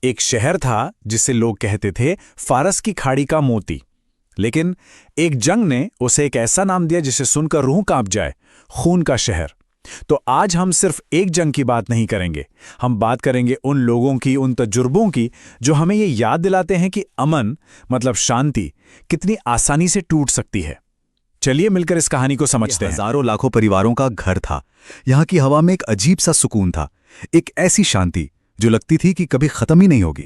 एक शहर था जिसे लोग कहते थे फारस की खाड़ी का मोती। लेकिन एक जंग ने उसे एक ऐसा नाम दिया जिसे सुनकर रूह कांप जाए, खून का शहर। तो आज हम सिर्फ एक जंग की बात नहीं करेंगे, हम बात करेंगे उन लोगों की, उन तजुर्बों की जो हमें ये याद दिलाते हैं कि अमन मतलब शांति कितनी आसानी से टूट सकती है। चलिए मिलकर इस कहानी को समझते हैं। हजारों लाखों परिवारों का घर था। यहाँ की हवा में एक अजीब सा सुकून था, एक ऐसी शांति जो लगती थी कि कभी खत्म ही नहीं होगी।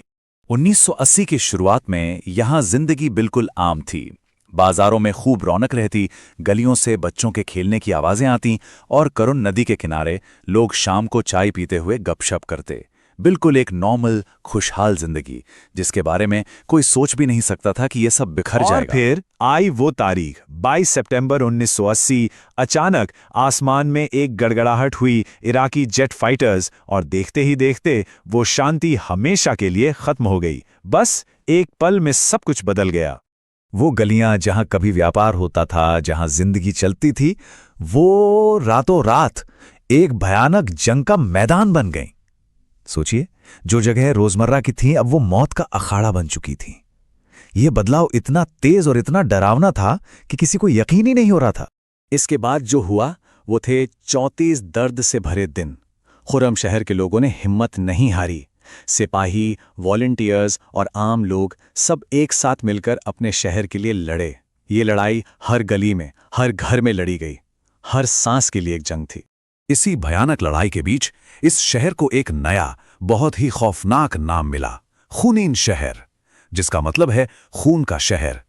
1980 की शुरुआत में यहाँ जिंदगी बिल्कुल आम थी। बाजारों में खूब रौनक रहती, गलियों से बच्चों के खेलने की आवाजें आती और करुण नदी के किनारे लोग शाम को चाय पीते हुए गपशप करते। बिल्कुल एक नॉर्मल खुशहाल जिंदगी जिसके बारे में कोई सोच भी नहीं सकता था कि ये सब बिखर जाएगा। और फिर आई वो तारीख 22 सितंबर 1980। अचानक आसमान में एक गड़गड़ाहट हुई, इराकी जेट फाइटर्स, और देखते ही देखते वो शांति हमेशा के लिए खत्म हो गई। बस एक पल में सब कुछ बदल गया। वो गलियां जहां कभी व्यापार होता था, जहां जिंदगी चलती थी, वो रातों रात एक भयानक जंग का मैदान बन गई। सोचिए, जो जगह रोजमर्रा की थी अब वो मौत का अखाड़ा बन चुकी थी। यह बदलाव इतना तेज और इतना डरावना था कि किसी को यकीन ही नहीं हो रहा था। इसके बाद जो हुआ वो थे 34 दर्द से भरे दिन। खुर्रम शहर के लोगों ने हिम्मत नहीं हारी। सिपाही, वॉलंटियर्स और आम लोग सब एक साथ मिलकर अपने शहर के लिए लड़े। ये लड़ाई हर गली में, हर घर में लड़ी गई। हर सांस के लिए एक जंग थी। इसी भयानक लड़ाई के बीच इस शहर को एक नया, बहुत ही खौफनाक नाम मिला, खूनीन शहर, जिसका मतलब है खून का शहर।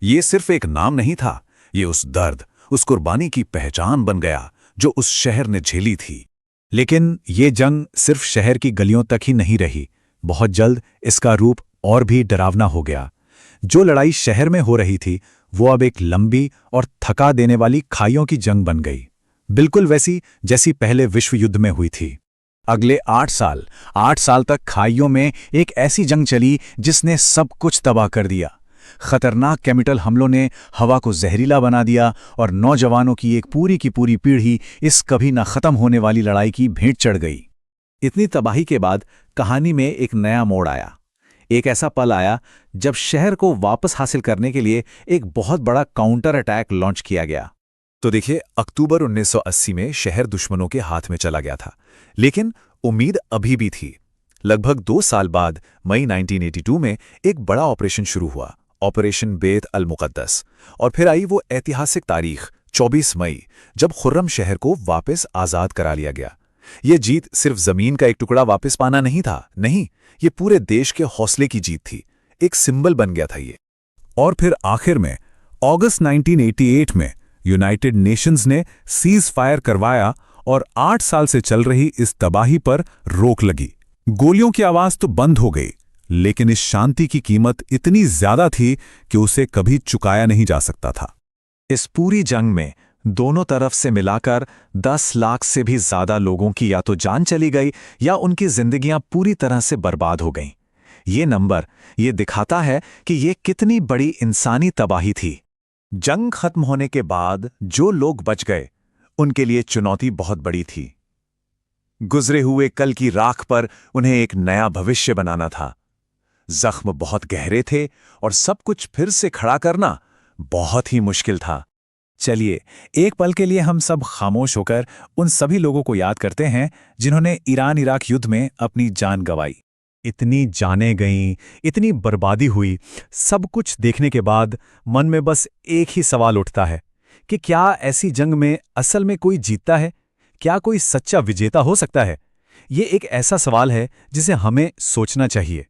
ये सिर्फ एक नाम नहीं था, ये उस दर्द, उस कुर्बानी की पहचान बन गया जो उस शहर ने झेली थी। लेकिन ये जंग सिर्फ शहर की गलियों तक ही नहीं रही। बहुत जल्द इसका रूप और भी डरावना हो गया। जो लड़ाई शहर में हो रही थी वो अब एक लंबी और थका देने वाली खाइयों की जंग बन गई, बिल्कुल वैसी जैसी पहले विश्व युद्ध में हुई थी। अगले 8 साल तक खाइयों में एक ऐसी जंग चली जिसने सब कुछ तबाह कर दिया। खतरनाक केमिकल हमलों ने हवा को जहरीला बना दिया और नौजवानों की एक पूरी की पूरी पीढ़ी इस कभी न खत्म होने वाली लड़ाई की भेंट चढ़ गई। इतनी तबाही के बाद कहानी में एक नया मोड़ आया। एक ऐसा पल आया जब शहर को वापस हासिल करने के लिए एक बहुत बड़ा काउंटर अटैक लॉन्च किया गया। तो देखिए, अक्टूबर 1980 में शहर दुश्मनों के हाथ में चला गया था, लेकिन उम्मीद अभी भी थी। लगभग 2 साल बाद मई 1982 में एक बड़ा ऑपरेशन शुरू हुआ, ऑपरेशन बेत अल मुक़द्दस। और फिर आई वो ऐतिहासिक तारीख 24 मई, जब खुर्रम शहर को वापस आज़ाद करा लिया गया। ये जीत सिर्फ जमीन का एक टुकड़ा वापस पाना नहीं था, नहीं, ये पूरे देश के हौसले की जीत थी। एक सिंबल बन गया था ये। और फिर आखिर में अगस्त 1988 में यूनाइटेड नेशंस ने सीज फायर करवाया और 8 साल से चल रही इस तबाही पर रोक लगी। गोलियों की आवाज तो बंद हो गई, लेकिन इस शांति की कीमत इतनी ज्यादा थी कि उसे कभी चुकाया नहीं जा सकता था। इस पूरी जंग में दोनों तरफ से मिलाकर 10 लाख से भी ज्यादा लोगों की या तो जान चली गई या उनकी जिंदगियां पूरी तरह से बर्बाद हो गईं। ये नंबर ये दिखाता है कि ये कितनी बड़ी इंसानी तबाही थी। जंग खत्म होने के बाद जो लोग बच गए उनके लिए चुनौती बहुत बड़ी थी। गुजरे हुए कल की राख पर उन्हें एक नया भविष्य बनाना था। जख्म बहुत गहरे थे और सब कुछ फिर से खड़ा करना बहुत ही मुश्किल था। चलिए एक पल के लिए हम सब खामोश होकर उन सभी लोगों को याद करते हैं जिन्होंने ईरान इराक युद्ध में अपनी जान गंवाई। इतनी जानें गईं, इतनी बर्बादी हुई, सब कुछ देखने के बाद मन में बस एक ही सवाल उठता है कि क्या ऐसी जंग में असल में कोई जीतता है? क्या कोई सच्चा विजेता हो सकता है? ये एक ऐसा सवाल है जिसे हमें सोचना चाहिए।